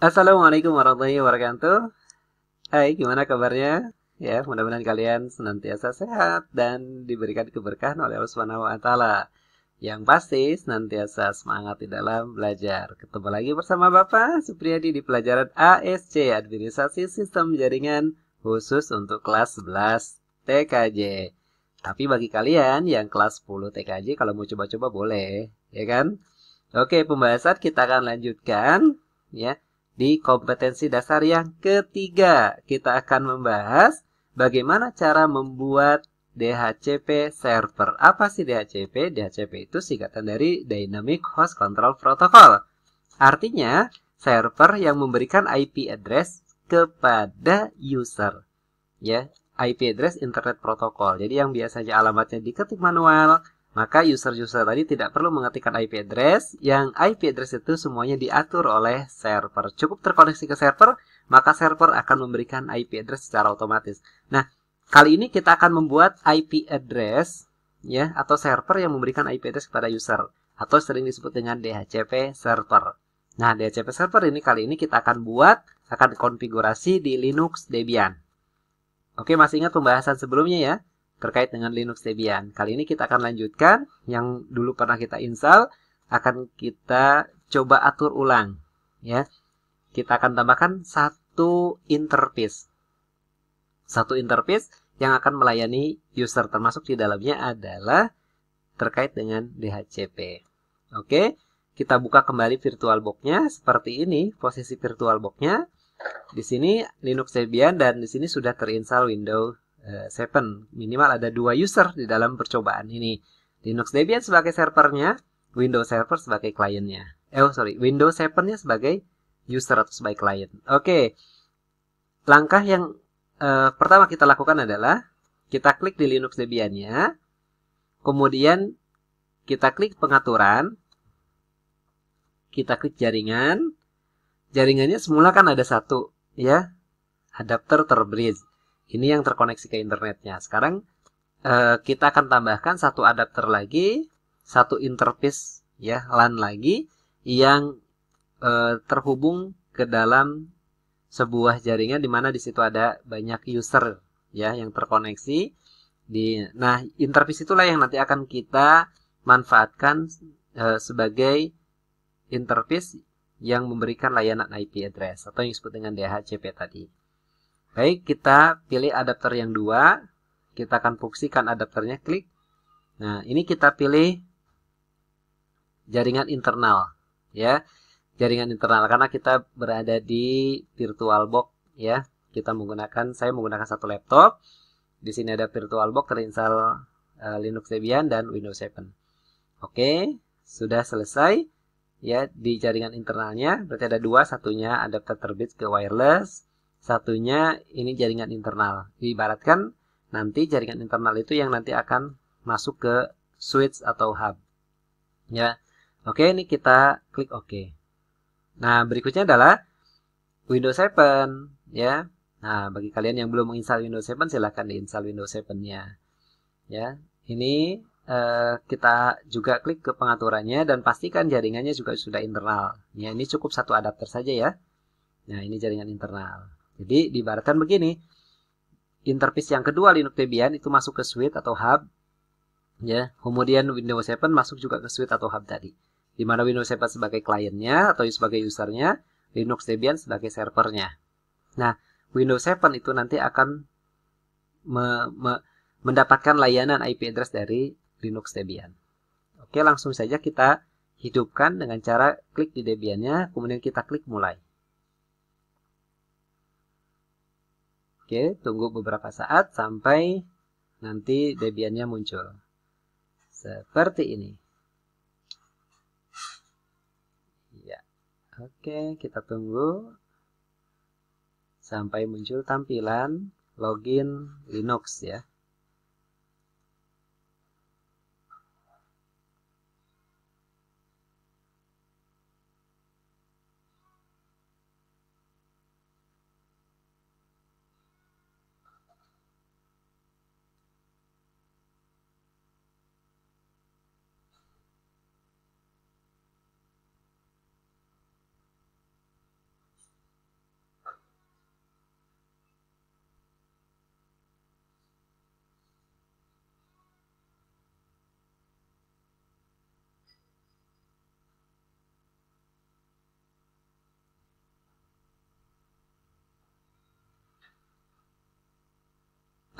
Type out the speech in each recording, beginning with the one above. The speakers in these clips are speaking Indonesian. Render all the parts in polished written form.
Assalamualaikum warahmatullahi wabarakatuh. Hai, gimana kabarnya? Ya, mudah-mudahan kalian senantiasa sehat dan diberikan keberkahan oleh Allah Subhanahu wa taala. Yang pasti senantiasa semangat di dalam belajar. Ketemu lagi bersama Bapak Supriyadi di pelajaran ASC, Administrasi Sistem Jaringan khusus untuk kelas 11 TKJ. Tapi bagi kalian yang kelas 10 TKJ kalau mau coba-coba boleh, ya kan? Oke, pembahasan kita akan lanjutkan ya. Di kompetensi dasar yang ketiga, kita akan membahas bagaimana cara membuat DHCP server. Apa sih DHCP? DHCP itu singkatan dari Dynamic Host Control Protocol. Artinya, server yang memberikan IP address kepada user. Ya, IP address Internet Protocol. Jadi yang biasanya alamatnya diketik manual, maka user-user tadi tidak perlu mengetikkan IP address. Yang IP address itu semuanya diatur oleh server. Cukup terkoneksi ke server, maka server akan memberikan IP address secara otomatis. Nah, kali ini kita akan membuat IP address ya atau server yang memberikan IP address kepada user atau sering disebut dengan DHCP server. Nah, DHCP server ini kali ini kita akan konfigurasi di Linux Debian. Oke, masih ingat pembahasan sebelumnya ya? Terkait dengan Linux Debian. Kali ini kita akan lanjutkan yang dulu pernah kita install, akan kita coba atur ulang. Ya, kita akan tambahkan satu interface. Satu interface yang akan melayani user, termasuk di dalamnya adalah terkait dengan DHCP. Oke, kita buka kembali VirtualBox-nya seperti ini, posisi VirtualBox-nya. Di sini Linux Debian dan di sini sudah terinstall Windows 7. Minimal ada 2 user di dalam percobaan ini. Linux Debian sebagai servernya, Windows Server sebagai kliennya. Windows 7-nya sebagai user atau sebagai klien. Oke, langkah yang pertama kita lakukan adalah kita klik di Linux Debian-nya, kemudian kita klik pengaturan, kita klik jaringan. Jaringannya semula kan ada satu, ya, adapter terbridge. Ini yang terkoneksi ke internetnya. Sekarang kita akan tambahkan satu adapter lagi, satu interface ya LAN lagi yang terhubung ke dalam sebuah jaringan di mana di situ ada banyak user ya yang terkoneksi nah, interface itulah yang nanti akan kita manfaatkan sebagai interface yang memberikan layanan IP address atau yang disebut dengan DHCP tadi. Baik, kita pilih adapter yang 2. Kita akan fungsikan adapternya, klik. Nah, ini kita pilih jaringan internal, ya. Jaringan internal karena kita berada di VirtualBox, ya. Saya menggunakan satu laptop. Di sini ada VirtualBox terinstall Linux Debian dan Windows 7. Oke, sudah selesai. Ya, di jaringan internalnya berarti ada 2, satunya adapter terbit ke wireless, satunya ini jaringan internal. Diibaratkan nanti jaringan internal itu yang nanti akan masuk ke switch atau hub. Ya. Oke, ini kita klik OK. Nah, berikutnya adalah Windows 7 ya. Nah, bagi kalian yang belum menginstal Windows 7 silahkan diinstal Windows 7-nya. Ya. Ini kita juga klik ke pengaturannya dan pastikan jaringannya juga sudah internal. Ya, ini cukup satu adapter saja ya. Nah, ini jaringan internal. Jadi, diibaratkan begini. Interface yang kedua Linux Debian itu masuk ke switch atau hub. Ya, kemudian Windows 7 masuk juga ke switch atau hub tadi. Di mana Windows 7 sebagai kliennya atau sebagai usernya, Linux Debian sebagai servernya. Nah, Windows 7 itu nanti akan mendapatkan layanan IP address dari Linux Debian. Oke, langsung saja kita hidupkan dengan cara klik di Debiannya, kemudian kita klik mulai. Oke, tunggu beberapa saat sampai nanti Debiannya muncul. Seperti ini. Ya. Oke, kita tunggu sampai muncul tampilan login Linux ya.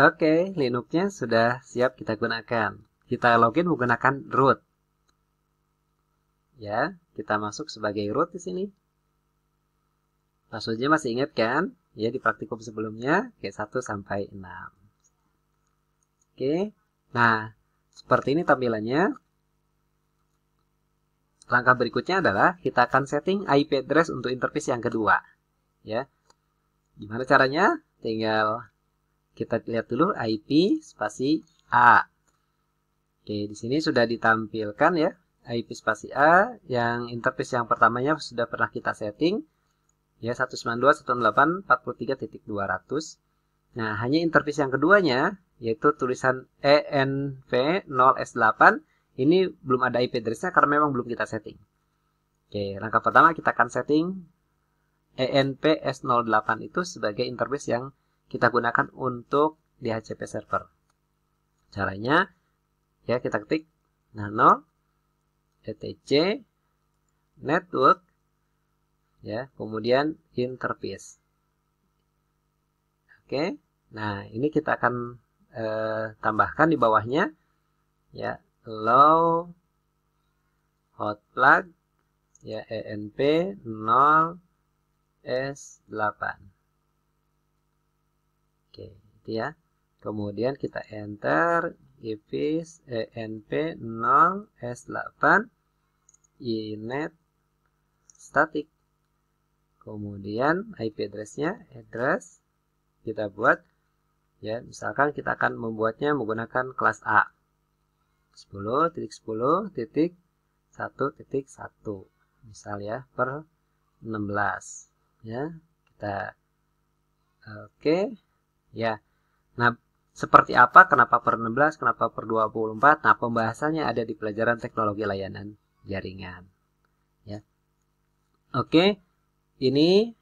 Oke, Linux-nya sudah siap kita gunakan. Kita login menggunakan root. Ya, kita masuk sebagai root di sini. Passwordnya masih ingat kan? Ya, di praktikum sebelumnya, kayak 1 sampai 6. Oke, nah, seperti ini tampilannya. Langkah berikutnya adalah kita akan setting IP address untuk interface yang kedua. Ya, gimana caranya? Tinggal kita lihat dulu IP spasi A. Oke, di sini sudah ditampilkan ya IP spasi A yang interface yang pertamanya sudah pernah kita setting ya 192.168.43.200. Nah, hanya interface yang keduanya yaitu tulisan ENV0S8 ini belum ada IP address-nya karena memang belum kita setting. Oke, langkah pertama kita akan setting ENPS08 itu sebagai interface yang kita gunakan untuk DHCP server. Caranya ya kita ketik nano etc network ya, kemudian interface. Oke. Nah, ini kita akan tambahkan di bawahnya ya allow hotplug ya ENP0S8. Oke, itu ya. Kemudian kita enter ifis ENP0S8 inet static. Kemudian IP address-nya address kita buat ya, misalkan kita akan membuatnya menggunakan kelas A 10.10.1.1 misal ya per 16 ya. Kita oke ya. Nah, seperti apa, kenapa per 16, kenapa per 24? Nah, pembahasannya ada di pelajaran teknologi layanan jaringan ya. Oke, ini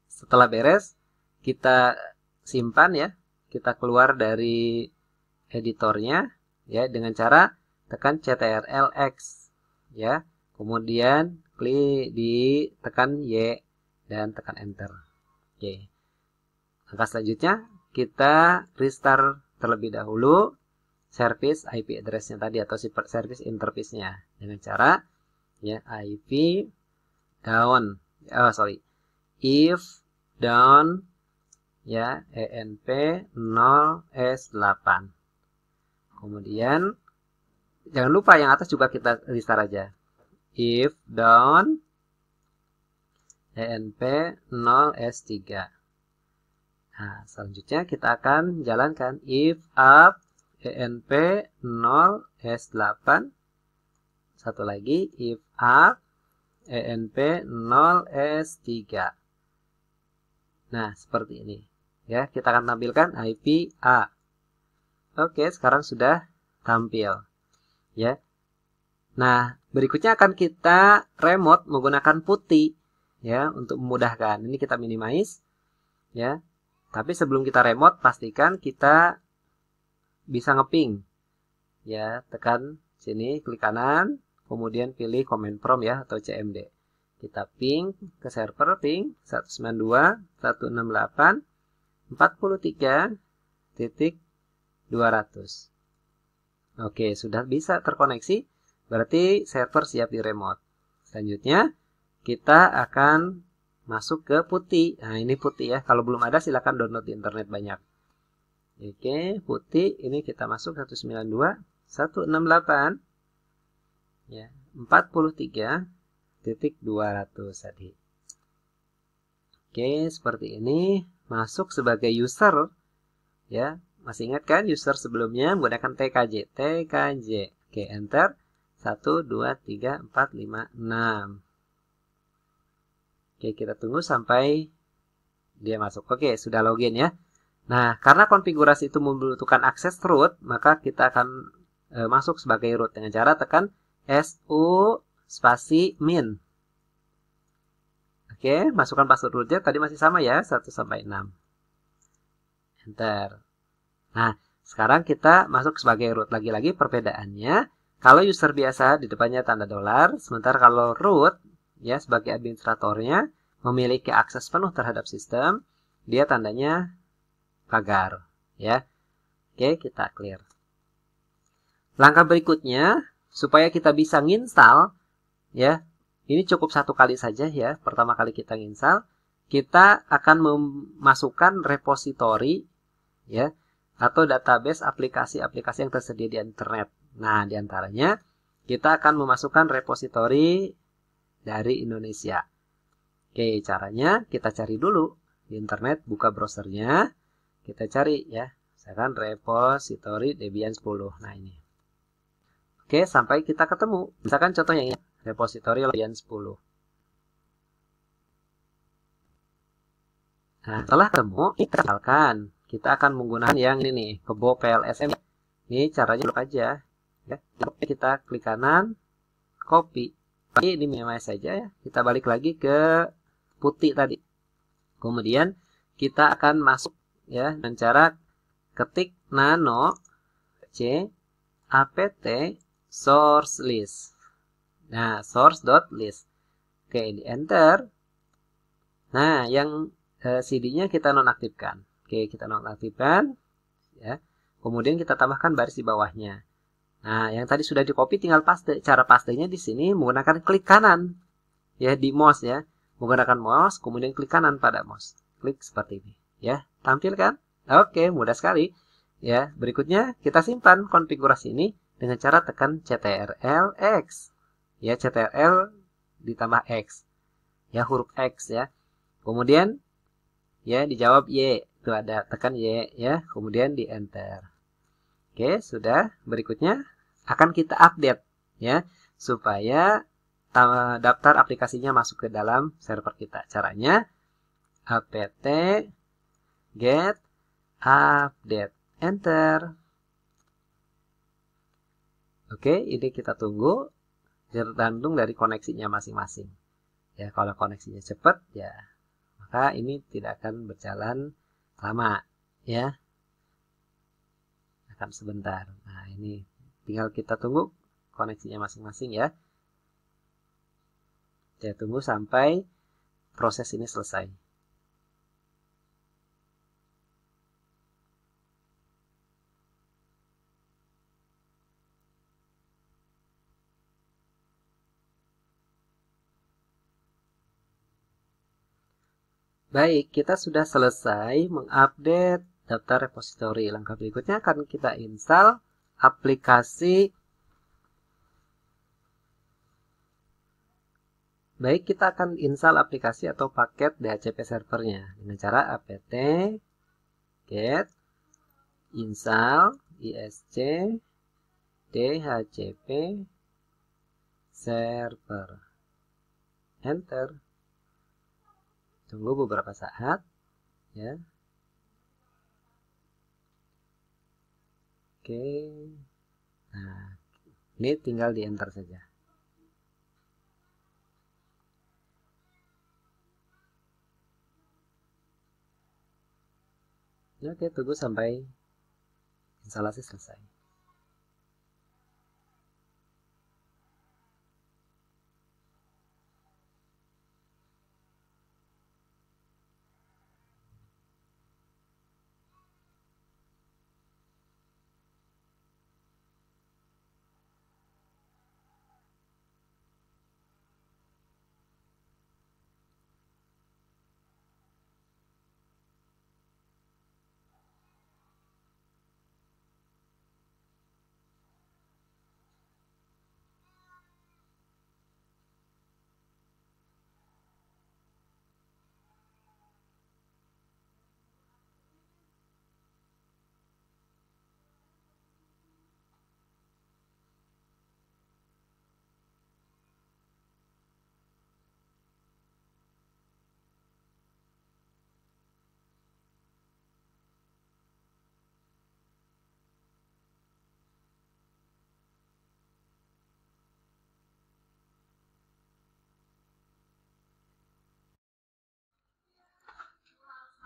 setelah beres kita simpan ya. Kita keluar dari editornya ya dengan cara tekan CTRL-X ya. Kemudian klik tekan Y dan tekan enter. Oke. Langkah selanjutnya kita restart terlebih dahulu service IP address-nya tadi atau service interface-nya dengan cara ya IP down if down ya ENP0S8. Kemudian jangan lupa yang atas juga kita restart aja. If down ENP0S3. Nah, selanjutnya kita akan jalankan if up ENP0S8. Satu lagi if up ENP0S3. Nah, seperti ini. Ya, kita akan tampilkan IP A. Oke, sekarang sudah tampil. Ya. Nah, berikutnya akan kita remote menggunakan putih ya untuk memudahkan. Ini kita minimize ya. Tapi sebelum kita remote pastikan kita bisa ngeping. Ya, tekan sini klik kanan, kemudian pilih command prompt ya atau CMD. Kita ping ke server ping 192.168.43.200. Oke, sudah bisa terkoneksi. Berarti server siap di remote. Selanjutnya kita akan masuk ke putih. Nah, ini putih ya. Kalau belum ada silakan download di internet banyak. Oke, putih ini kita masuk 192.168 ya, 43.200 tadi. Oke, seperti ini masuk sebagai user ya. Masih ingat kan user sebelumnya menggunakan TKJ. Oke, enter 1 2 3 4 5 6. Oke, kita tunggu sampai dia masuk. Oke, sudah login ya. Nah, karena konfigurasi itu membutuhkan akses root, maka kita akan masuk sebagai root dengan cara tekan SU spasi min. Oke, masukkan password rootnya tadi masih sama ya, 1 sampai 6. Enter. Nah, sekarang kita masuk sebagai root. Lagi-lagi perbedaannya, kalau user biasa di depannya tanda $, sementara kalau root ya sebagai administratornya memiliki akses penuh terhadap sistem, dia tandanya pagar ya. Oke, kita clear. Langkah berikutnya, supaya kita bisa nginstal, ya, ini cukup satu kali saja ya. Pertama kali kita nginstal, kita akan memasukkan repositori, ya, atau database aplikasi-aplikasi yang tersedia di internet. Nah, diantaranya kita akan memasukkan repositori dari Indonesia. Oke, caranya kita cari dulu di internet, buka browsernya, kita cari ya, misalkan repositori Debian 10. Nah, ini. Oke, sampai kita ketemu. Misalkan contohnya ini, repositori Debian 10. Nah, setelah ketemu, misalkan kita akan menggunakan yang ini nih, Kebo PLSM. Ini caranya look aja. Ya, kita klik kanan, copy. Ini minimize saja ya. Kita balik lagi ke putih tadi. Kemudian kita akan masuk ya dengan cara ketik nano c apt source list. Nah, source.list. Oke, di enter. Nah, yang CD-nya kita nonaktifkan. Oke, kita nonaktifkan ya. Kemudian kita tambahkan baris di bawahnya. Nah, yang tadi sudah di copy tinggal paste. Cara pastenya di sini menggunakan klik kanan. Ya, di mouse ya. Menggunakan mouse, kemudian klik kanan pada mouse. Klik seperti ini, ya. Tampil kan? Oke, mudah sekali. Ya, berikutnya kita simpan konfigurasi ini dengan cara tekan Ctrl X. Ya, Ctrl ditambah X. Ya, huruf X ya. Kemudian ya dijawab Y. Itu ada tekan Y ya, kemudian di enter. Oke, sudah. Berikutnya akan kita update ya supaya daftar aplikasinya masuk ke dalam server kita. Caranya apt get update, enter. Oke, ini kita tunggu tergantung dari koneksinya masing-masing. Ya, kalau koneksinya cepat ya maka ini tidak akan berjalan lama ya. Akan sebentar. Nah, ini tinggal kita tunggu koneksinya masing-masing ya. Saya tunggu sampai proses ini selesai. Baik, kita sudah selesai mengupdate daftar repositori. Langkah berikutnya akan kita install aplikasi. Baik, kita akan install aplikasi atau paket DHCP servernya dengan cara apt get install isc dhcp server. Enter. Tunggu beberapa saat ya. Oke. Nah, ini tinggal di enter saja. Oke, tunggu sampai instalasi selesai.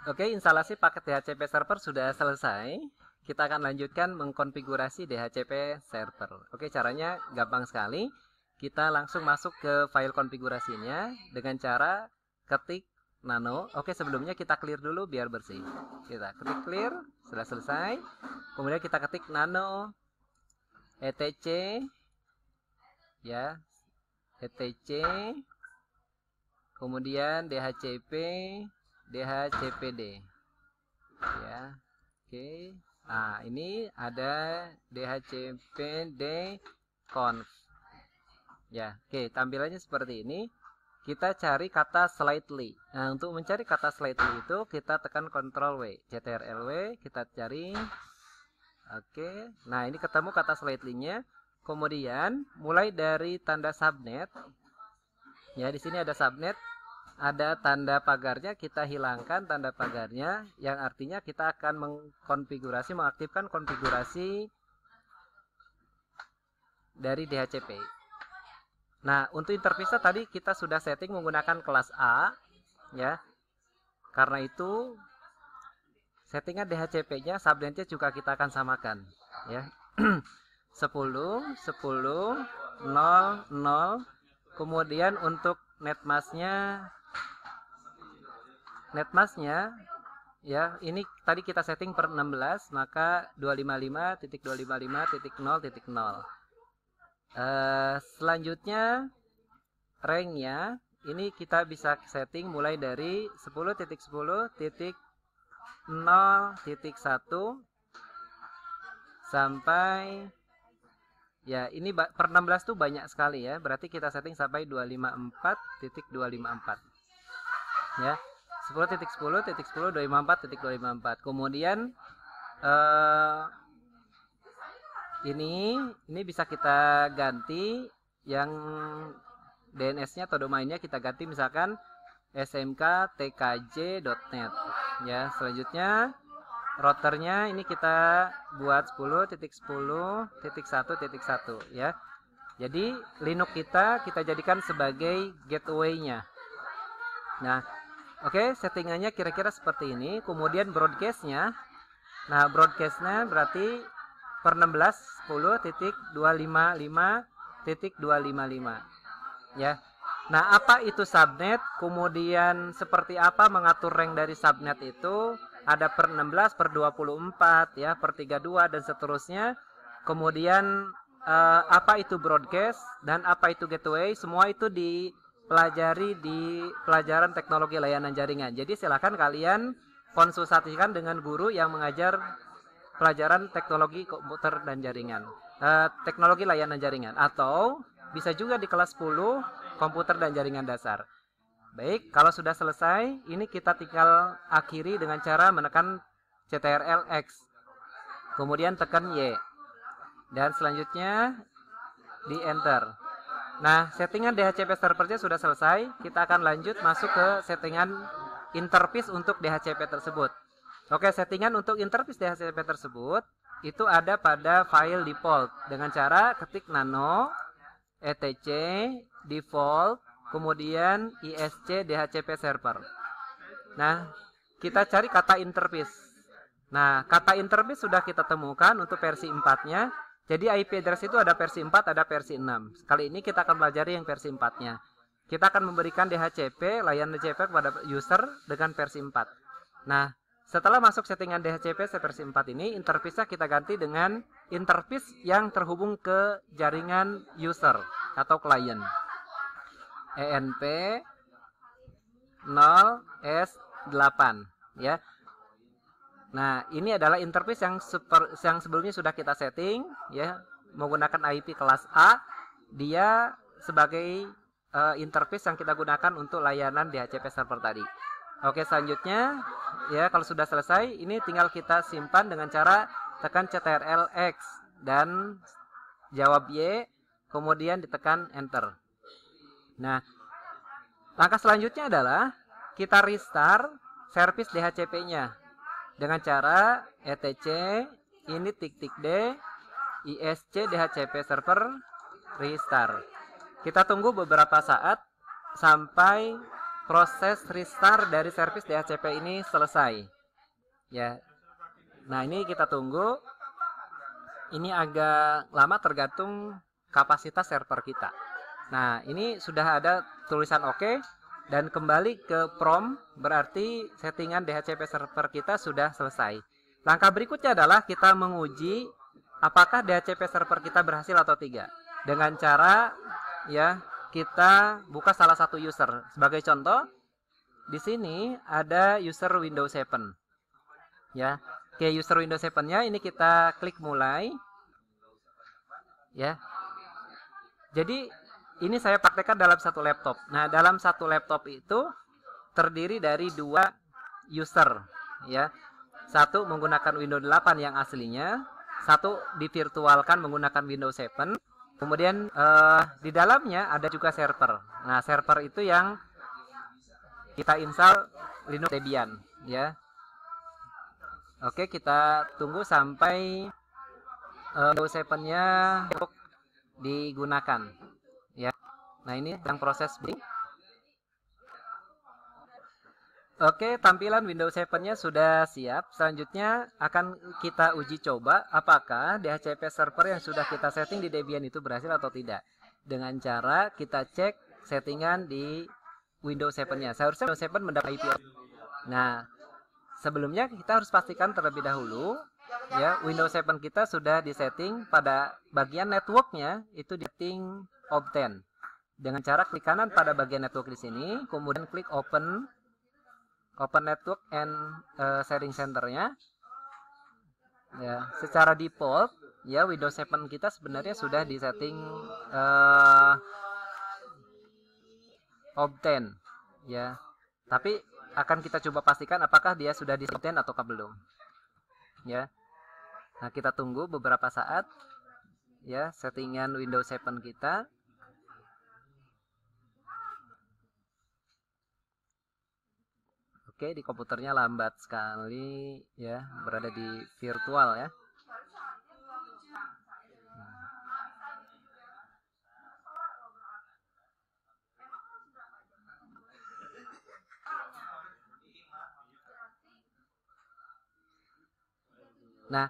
Oke, instalasi paket DHCP server sudah selesai. Kita akan lanjutkan mengkonfigurasi DHCP server. Oke, caranya gampang sekali. Kita langsung masuk ke file konfigurasinya dengan cara ketik nano. Oke, sebelumnya kita clear dulu biar bersih. Kita klik clear, sudah selesai. Kemudian kita ketik nano etc ya, etc, kemudian dhcp dhcpd ya. Oke. Nah, ini ada dhcpd conf ya. Oke, tampilannya seperti ini. Kita cari kata slightly. Nah, untuk mencari kata slightly itu kita tekan Ctrl W, Ctrl W, kita cari. Oke. Nah, ini ketemu kata slightly-nya. Kemudian mulai dari tanda subnet. Ya, di sini ada subnet, ada tanda pagarnya, kita hilangkan tanda pagarnya, yang artinya kita akan mengaktifkan konfigurasi dari DHCP. Nah, untuk interface tadi kita sudah setting menggunakan kelas A, ya. Karena itu settingan DHCP-nya, subnetnya juga kita akan samakan, ya. 10, 10, 0, 0. Kemudian untuk netmasknya ya, ini tadi kita setting per 16, maka 255.255.0.0. Selanjutnya ranknya ini kita bisa setting mulai dari 10.10.0.1 sampai, ya, ini per 16 tuh banyak sekali ya. Berarti kita setting sampai 254.254. Ya. 10.10.10.254.254. Kemudian ini bisa kita ganti yang DNS-nya atau domainnya kita ganti misalkan smktkj.net ya. Selanjutnya routernya ini kita buat 10.10.1.1 ya. Jadi Linux kita jadikan sebagai gateway-nya. Nah, oke, settingannya kira-kira seperti ini. Kemudian broadcast-nya. Nah, broadcast-nya berarti per 16 10.255.255 ya. Nah, apa itu subnet? Kemudian seperti apa mengatur rank dari subnet itu? Ada per 16, per 24 ya, per 32 dan seterusnya. Kemudian apa itu broadcast dan apa itu gateway? Semua itu dipelajari di pelajaran teknologi layanan jaringan. Jadi silakan kalian konsultasikan dengan guru yang mengajar pelajaran teknologi komputer dan jaringan, teknologi layanan jaringan, atau bisa juga di kelas 10 komputer dan jaringan dasar. Baik, kalau sudah selesai, ini kita tinggal akhiri dengan cara menekan Ctrl X, kemudian tekan Y, dan selanjutnya di Enter. Nah, settingan DHCP servernya sudah selesai. Kita akan lanjut masuk ke settingan interface untuk DHCP tersebut. Oke, settingan untuk interface DHCP tersebut itu ada pada file default dengan cara ketik nano etc default kemudian isc dhcp server. Nah, kita cari kata interface. Nah, kata interface sudah kita temukan untuk versi 4-nya. Jadi IP address itu ada versi 4, ada versi 6. Kali ini kita akan pelajari yang versi 4-nya. Kita akan memberikan DHCP, layanan DHCP kepada user dengan versi 4. Nah, setelah masuk settingan DHCP versi 4 ini, interface-nya kita ganti dengan interface yang terhubung ke jaringan user atau klien. ENP 0S8 ya. Nah, ini adalah interface yang sebelumnya sudah kita setting ya, menggunakan IP kelas A. Dia sebagai interface yang kita gunakan untuk layanan DHCP server tadi. Oke, selanjutnya ya, kalau sudah selesai, ini tinggal kita simpan dengan cara tekan Ctrl X dan jawab Y, kemudian ditekan Enter. Nah, langkah selanjutnya adalah kita restart service DHCP-nya dengan cara etc ini _d isc DHCP server restart. Kita tunggu beberapa saat sampai proses restart dari service DHCP ini selesai. Ya. Nah, ini kita tunggu. Ini agak lama tergantung kapasitas server kita. Nah, ini sudah ada tulisan oke. dan kembali ke prompt, berarti settingan DHCP server kita sudah selesai. Langkah berikutnya adalah kita menguji apakah DHCP server kita berhasil atau tidak. Dengan cara ya kita buka salah satu user. Sebagai contoh, di sini ada user Windows 7. Ya. Oke, user Windows 7-nya ini kita klik mulai. Ya. Jadi ini saya praktekkan dalam satu laptop. Nah, dalam satu laptop itu terdiri dari 2 user, ya. Satu menggunakan Windows 8 yang aslinya, satu divirtualkan menggunakan Windows 7. Kemudian di dalamnya ada juga server. Nah, server itu yang kita install Linux Debian, ya. Oke, kita tunggu sampai Windows 7-nya digunakan, ya. Nah, ini yang proses bootting. Oke, tampilan Windows 7-nya sudah siap. Selanjutnya akan kita uji coba apakah DHCP server yang sudah kita setting di Debian itu berhasil atau tidak. Dengan cara kita cek settingan di Windows 7-nya. Seharusnya Windows 7 mendapat IP. Nah, sebelumnya kita harus pastikan terlebih dahulu ya Windows 7 kita sudah disetting pada bagian networknya itu di setting Opten. Dengan cara klik kanan pada bagian network di sini, kemudian klik open network and sharing center-nya. Ya, secara default ya Windows 7 kita sebenarnya sudah disetting Opten ya. Tapi akan kita coba pastikan apakah dia sudah di Opten ataukah belum. Ya. Nah, kita tunggu beberapa saat ya settingan Windows 7 kita. Oke, di komputernya lambat sekali ya, berada di virtual ya. Nah,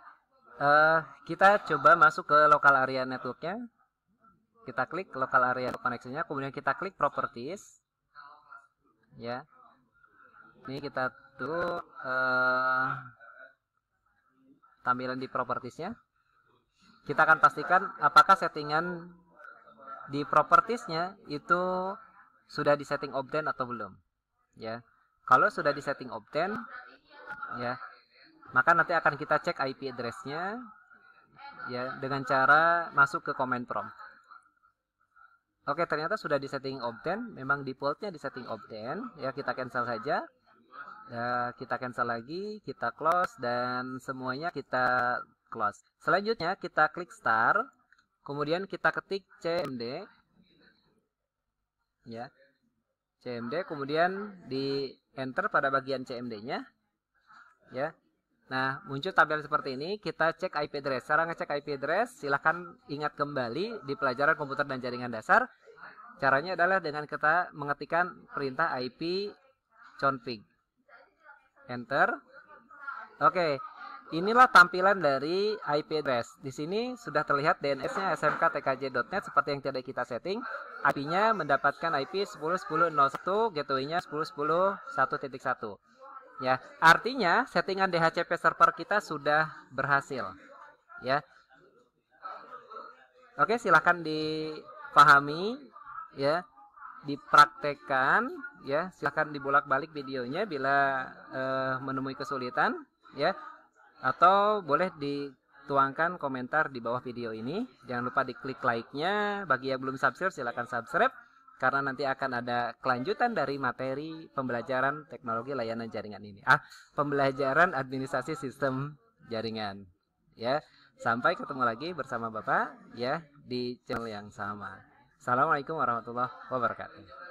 kita coba masuk ke local area networknya. Kita klik local area koneksinya, kemudian kita klik properties. Ya. Ini kita tuh tampilan di propertiesnya. Kita akan pastikan apakah settingan di propertiesnya itu sudah disetting Opten atau belum. Ya. Kalau sudah disetting Opten, ya, maka nanti akan kita cek IP address-nya ya dengan cara masuk ke command prompt. Oke, ternyata sudah disetting Opten, memang defaultnya disetting Opten, ya kita cancel saja. Ya, kita cancel lagi, kita close dan semuanya kita close. Selanjutnya kita klik start, kemudian kita ketik cmd. Ya. cmd kemudian di enter pada bagian cmd-nya. Ya. Nah, muncul tampilan seperti ini. Kita cek IP address. Cara ngecek IP address, silahkan ingat kembali di pelajaran komputer dan jaringan dasar. Caranya adalah dengan kita mengetikkan perintah IP config. Enter. Oke, inilah tampilan dari IP address. Di sini sudah terlihat DNS-nya smktkj.net seperti yang tadi kita setting. IP-nya mendapatkan IP 10.10.01, gateway-nya 10.10.1.1. Ya, artinya settingan DHCP server kita sudah berhasil. Ya. Oke, silahkan dipahami ya, dipraktekkan ya, silahkan dibolak-balik videonya bila menemui kesulitan ya, atau boleh dituangkan komentar di bawah video ini. Jangan lupa diklik like-nya. Bagi yang belum subscribe silahkan subscribe, karena nanti akan ada kelanjutan dari materi pembelajaran teknologi layanan jaringan ini. Pembelajaran administrasi sistem jaringan. Ya, sampai ketemu lagi bersama Bapak ya di channel yang sama. Assalamualaikum warahmatullahi wabarakatuh.